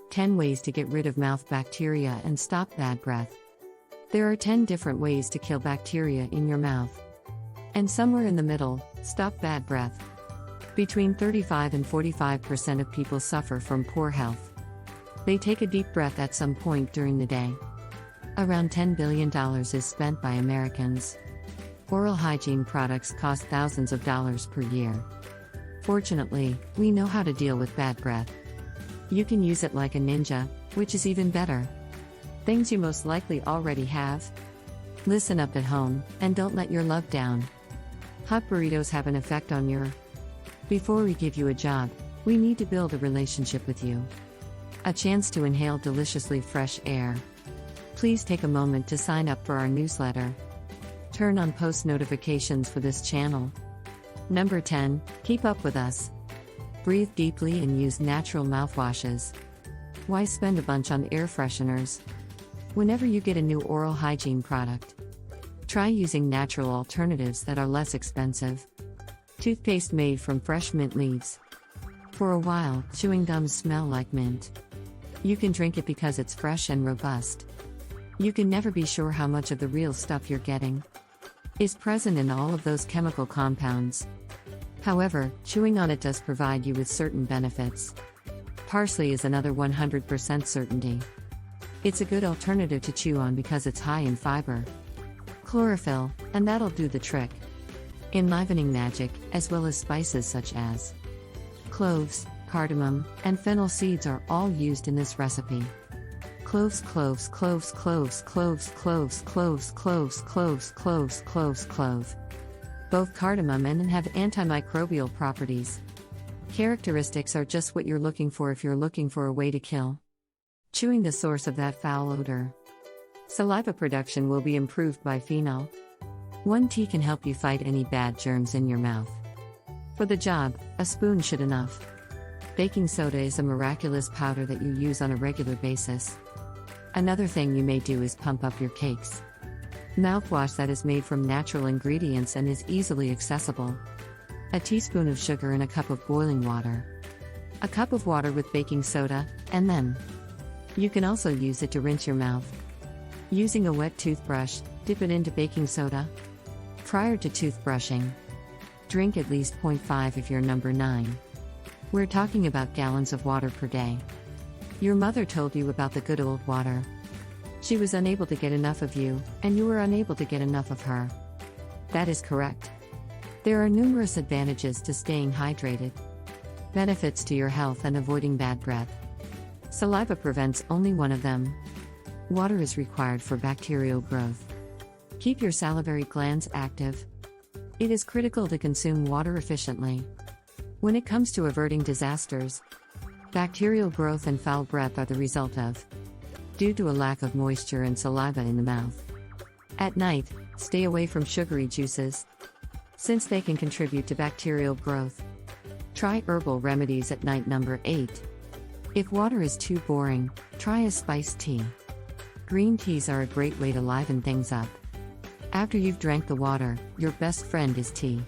10 ways to get rid of mouth bacteria and stop bad breath. There are 10 different ways to kill bacteria in your mouth. And somewhere in the middle, stop bad breath. Between 35 and 45% of people suffer from poor health. They take a deep breath at some point during the day. Around $10 billion is spent by Americans. Oral hygiene products cost thousands of dollars per year. Fortunately, we know how to deal with bad breath. You can use it like a ninja, which is even better. Things you most likely already have. Listen up at home, and don't let your love down. Hot burritos have an effect on your... Before we give you a job, we need to build a relationship with you. A chance to inhale deliciously fresh air. Please take a moment to sign up for our newsletter. Turn on post notifications for this channel. Number 10, keep up with us. Breathe deeply and use natural mouthwashes. Why spend a bunch on air fresheners? Whenever you get a new oral hygiene product, try using natural alternatives that are less expensive. Toothpaste made from fresh mint leaves. For a while, chewing gums smell like mint. You can drink it because it's fresh and robust. You can never be sure how much of the real stuff you're getting is present in all of those chemical compounds. However, chewing on it does provide you with certain benefits. Parsley is another 100% certainty. It's a good alternative to chew on because it's high in fiber. Chlorophyll, and that'll do the trick. Enlivening magic, as well as spices such as cloves, cardamom, and fennel seeds are all used in this recipe. Cloves, cloves, cloves, cloves, cloves, cloves, cloves, cloves, cloves, cloves, cloves, clove. Both cardamom and have antimicrobial properties. Characteristics are just what you're looking for if you're looking for a way to kill chewing the source of that foul odor. Saliva production will be improved by phenol. 1 tea can help you fight any bad germs in your mouth. For the job, a spoon should enough. Baking soda is a miraculous powder that you use on a regular basis. Another thing you may do is pump up your cakes. Mouthwash that is made from natural ingredients and is easily accessible. A teaspoon of sugar in a cup of boiling water. A cup of water with baking soda, and then you can also use it to rinse your mouth. Using a wet toothbrush, dip it into baking soda. Prior to toothbrushing, drink at least 0.5 if you're number 9. We're talking about gallons of water per day. Your mother told you about the good old water. She was unable to get enough of you, and you were unable to get enough of her. That is correct. There are numerous advantages to staying hydrated. Benefits to your health and avoiding bad breath. Saliva prevents only one of them. Water is required for bacterial growth. Keep your salivary glands active. It is critical to consume water efficiently. When it comes to averting disasters, bacterial growth and foul breath are the result of due to a lack of moisture and saliva in the mouth. At night, stay away from sugary juices, since they can contribute to bacterial growth. Try herbal remedies at night. Number 8. If water is too boring, try a spiced tea. Green teas are a great way to liven things up. After you've drank the water, your best friend is tea.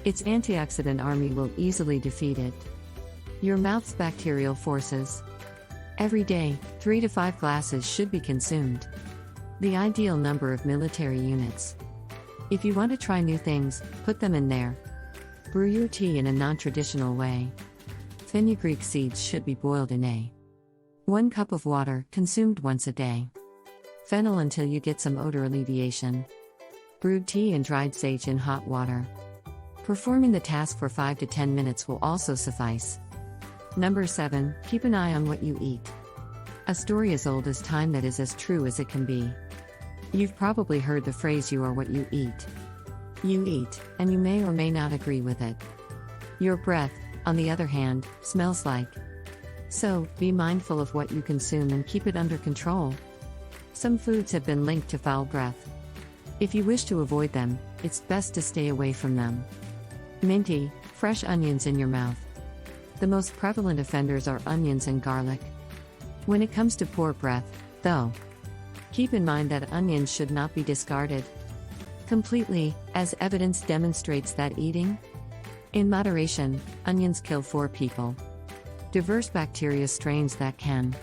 Its antioxidant army will easily defeat it. Your mouth's bacterial forces. Every day, 3 to 5 glasses should be consumed. The ideal number of military units. If you want to try new things, put them in there. Brew your tea in a non-traditional way. Fenugreek seeds should be boiled in 1 cup of water, consumed once a day. Fennel until you get some odor alleviation. Brewed tea and dried sage in hot water. Performing the task for 5 to 10 minutes will also suffice. Number 7, keep an eye on what you eat. A story as old as time that is as true as it can be. You've probably heard the phrase "you are what you eat." You eat, and you may or may not agree with it. Your breath, on the other hand, smells like. So, be mindful of what you consume and keep it under control. Some foods have been linked to foul breath. If you wish to avoid them, it's best to stay away from them. Minty, fresh onions in your mouth. The most prevalent offenders are onions and garlic. When it comes to poor breath, though, keep in mind that onions should not be discarded completely, as evidence demonstrates that eating in moderation, onions kill 4 people. Diverse bacteria strains that can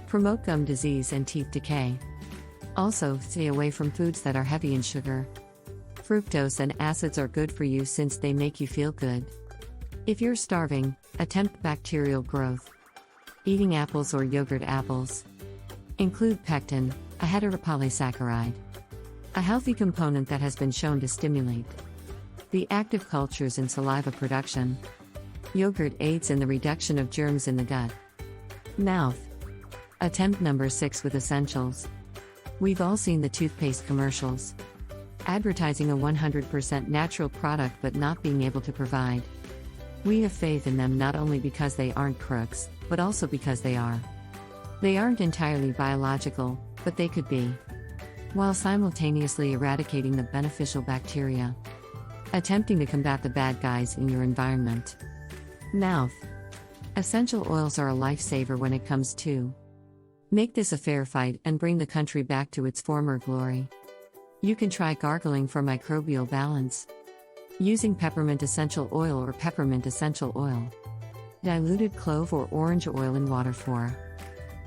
promote gum disease and teeth decay. Also, stay away from foods that are heavy in sugar. Fructose and acids are good for you since they make you feel good. If you're starving, attempt bacterial growth. Eating apples or yogurt apples. Include pectin, a heteropolysaccharide, a healthy component that has been shown to stimulate the active cultures in saliva production. Yogurt aids in the reduction of germs in the gut. Mouth. Attempt number 6 with essentials. We've all seen the toothpaste commercials, advertising a 100% natural product but not being able to provide. We have faith in them not only because they aren't crooks, but also because they are. They aren't entirely biological, but they could be, while simultaneously eradicating the beneficial bacteria, attempting to combat the bad guys in your environment. Mouth. Essential oils are a lifesaver when it comes to make this a fair fight and bring the country back to its former glory. You can try gargling for microbial balance, using peppermint essential oil or peppermint essential oil, diluted clove or orange oil in water for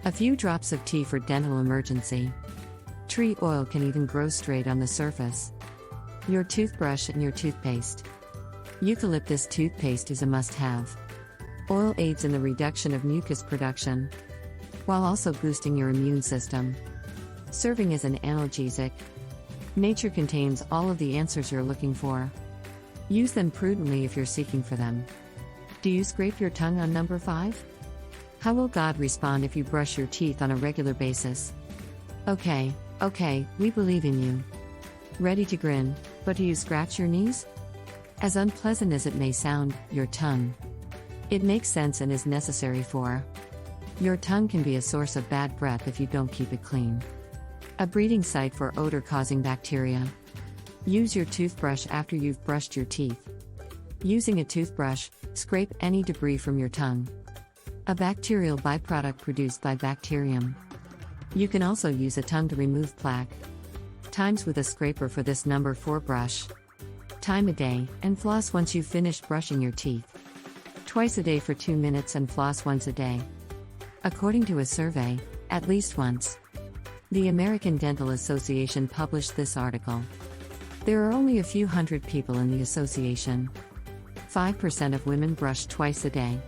a few drops of tea for dental emergency. Tree oil can even grow straight on the surface. Your toothbrush and your toothpaste. Eucalyptus toothpaste is a must-have. Oil aids in the reduction of mucus production, while also boosting your immune system. Serving as an analgesic. Nature contains all of the answers you're looking for. Use them prudently if you're seeking for them. Do you scrape your tongue on number 5? How will God respond if you brush your teeth on a regular basis? Okay, we believe in you. Ready to grin, but do you scratch your knees? As unpleasant as it may sound, your tongue. It makes sense and is necessary for. Your tongue can be a source of bad breath if you don't keep it clean. A breeding site for odor-causing bacteria. Use your toothbrush after you've brushed your teeth. Using a toothbrush, scrape any debris from your tongue, a bacterial byproduct produced by bacterium. You can also use a tongue to remove plaque. Times with a scraper for this number 4 brush. Time a day, and floss once you've finished brushing your teeth. Twice a day for 2 minutes and floss once a day. According to a survey, at least once. The American Dental Association published this article. There are only a few hundred people in the association. 5% of women brush twice a day.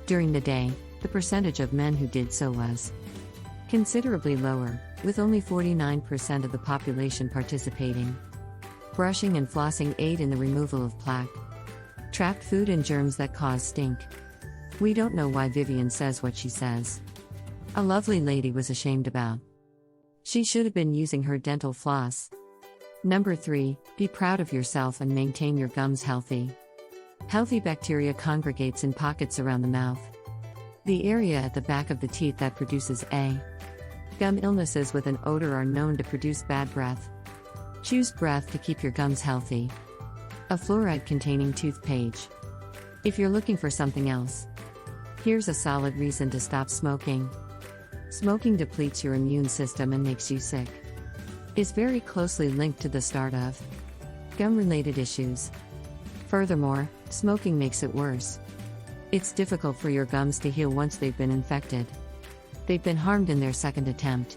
During the day, the percentage of men who did so was considerably lower, with only 49% of the population participating. Brushing and flossing aid in the removal of plaque, trapped food and germs that cause stink. We don't know why Vivian says what she says. A lovely lady was ashamed about. She should have been using her dental floss. Number 3, be proud of yourself and maintain your gums healthy. Healthy bacteria congregates in pockets around the mouth, the area at the back of the teeth that produces gum illnesses with an odor are known to produce bad breath. Choose breath to keep your gums healthy. A fluoride-containing toothpaste. If you're looking for something else, here's a solid reason to stop smoking. Smoking depletes your immune system and makes you sick. It's very closely linked to the start of gum-related issues. Furthermore, smoking makes it worse. It's difficult for your gums to heal once they've been infected. They've been harmed in their second attempt.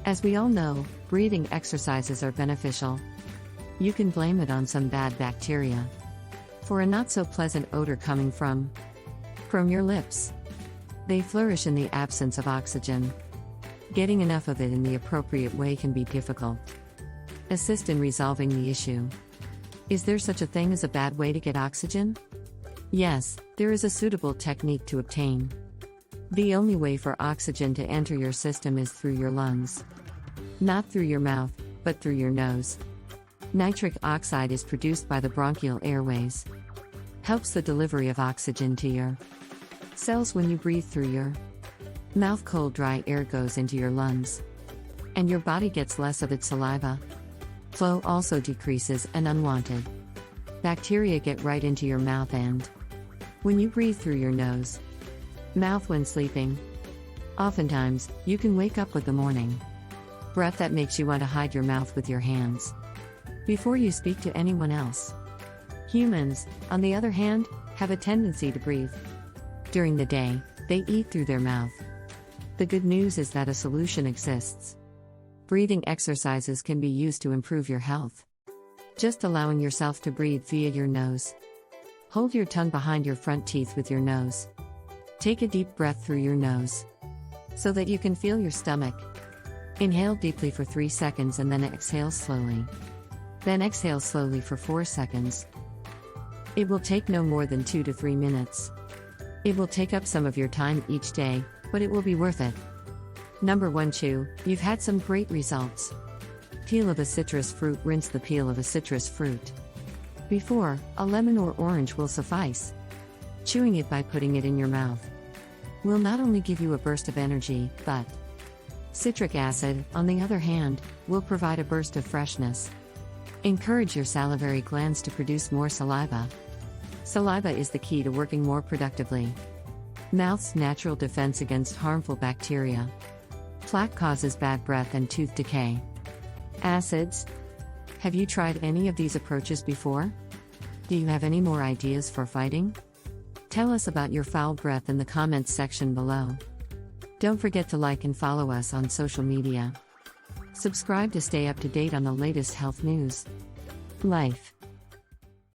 As we all know, breathing exercises are beneficial. You can blame it on some bad bacteria for a not-so-pleasant odor coming from your lips. They flourish in the absence of oxygen. Getting enough of it in the appropriate way can be difficult. Assist in resolving the issue. Is there such a thing as a bad way to get oxygen? Yes, there is a suitable technique to obtain. The only way for oxygen to enter your system is through your lungs. Not through your mouth, but through your nose. Nitric oxide is produced by the bronchial airways. Helps the delivery of oxygen to your cells when you breathe through your mouth. Cold, dry air goes into your lungs, and your body gets less of its saliva. Flow also decreases, and unwanted bacteria get right into your mouth. And when you breathe through your nose, mouth when sleeping, oftentimes, you can wake up with the morning breath that makes you want to hide your mouth with your hands before you speak to anyone else. Humans, on the other hand, have a tendency to breathe During the day, they eat through their mouth. The good news is that a solution exists. Breathing exercises can be used to improve your health. Just allowing yourself to breathe via your nose. Hold your tongue behind your front teeth with your nose. Take a deep breath through your nose, so that you can feel your stomach. Inhale deeply for 3 seconds and then exhale slowly. Then exhale slowly for 4 seconds. It will take no more than 2 to 3 minutes. It will take up some of your time each day, but it will be worth it. Number 1. Chew. You've had some great results. Peel of a citrus fruit. Rinse the peel of a citrus fruit. Before, a lemon or orange will suffice. Chewing it by putting it in your mouth will not only give you a burst of energy, but citric acid, on the other hand, will provide a burst of freshness. Encourage your salivary glands to produce more saliva. Saliva is the key to working more productively. Mouth's natural defense against harmful bacteria. Plaque causes bad breath and tooth decay. Acids. Have you tried any of these approaches before? Do you have any more ideas for fighting? Tell us about your foul breath in the comments section below. Don't forget to like and follow us on social media. Subscribe to stay up to date on the latest health news. Life.